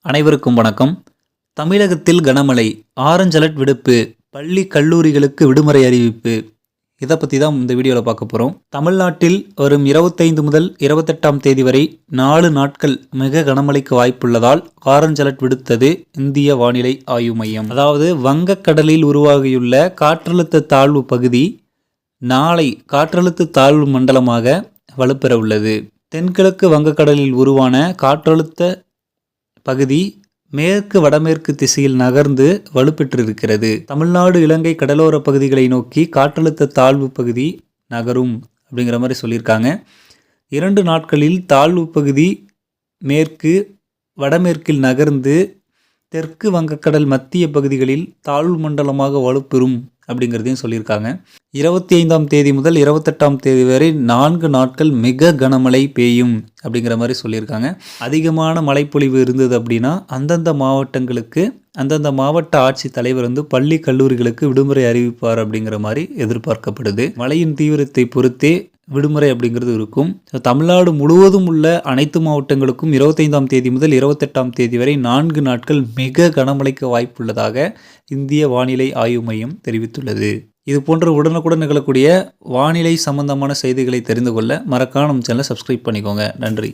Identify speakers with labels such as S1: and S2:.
S1: அனைவருக்கும் வணக்கம். தமிழகத்தில் கனமழை, ஆரஞ்ச் அலர்ட் விடுப்பு, பள்ளி கல்லூரிகளுக்கு விடுமுறை அறிவிப்பு. இதை பற்றி தான் இந்த வீடியோவில் பார்க்க போகிறோம். தமிழ்நாட்டில் வரும் 25 முதல் 28ஆம் தேதி வரை 4 நாட்கள் மிக கனமழைக்கு வாய்ப்புள்ளதால் ஆரஞ்ச் அலர்ட் விடுத்தது இந்திய வானிலை ஆய்வு மையம். அதாவது வங்கக்கடலில் உருவாகியுள்ள காற்றழுத்த தாழ்வு பகுதி நாளை காற்றழுத்த தாழ்வு மண்டலமாக வலுப்பெற உள்ளது. தென்கிழக்கு வங்கக்கடலில் உருவான காற்றழுத்த பகுதி மேற்கு வடமேற்கு திசையில் நகர்ந்து வலுப்பெற்றிருக்கிறது. தமிழ்நாடு இலங்கை கடலோர பகுதிகளை நோக்கி காற்றழுத்த தாழ்வு பகுதி நகரும் அப்படிங்கிற மாதிரி சொல்லியிருக்காங்க. 2 நாட்களில் தாழ்வு பகுதி மேற்கு வடமேற்கில் நகர்ந்து தெற்கு வங்கக்கடல் மத்திய பகுதிகளில் தாழ்வு மண்டலமாக வலுப்பெறும் அப்படிங்கிறதையும் சொல்லியிருக்காங்க. 25ஆம் தேதி முதல் 28ஆம் தேதி வரை 4 நாட்கள் மிக கனமழை பெய்யும் அப்படிங்கிற மாதிரி சொல்லியிருக்காங்க. அதிகமான மழைப்பொழிவு இருந்தது அப்படின்னா அந்தந்த மாவட்டங்களுக்கு அந்தந்த மாவட்ட ஆட்சித் தலைவர் பள்ளி கல்லூரிகளுக்கு விடுமுறை அறிவிப்பார் அப்படிங்கிற மாதிரி எதிர்பார்க்கப்படுது. மழையின் தீவிரத்தை பொறுத்தே விடுமுறை அப்படிங்கிறது இருக்கும். தமிழ்நாடு முழுவதும் உள்ள அனைத்து மாவட்டங்களுக்கும் 25ஆம் தேதி முதல் 28ஆம் தேதி வரை 4 நாட்கள் மிக கனமழைக்கு வாய்ப்புள்ளதாக இந்திய வானிலை ஆய்வு மையம் தெரிவித்துள்ளது. இது போன்ற உடனுக்குடன் நிகழக்கூடிய வானிலை சம்பந்தமான செய்திகளை தெரிந்து கொள்ள மறக்காம நம்ம சேனலை சப்ஸ்கிரைப் பண்ணிக்கோங்க. நன்றி.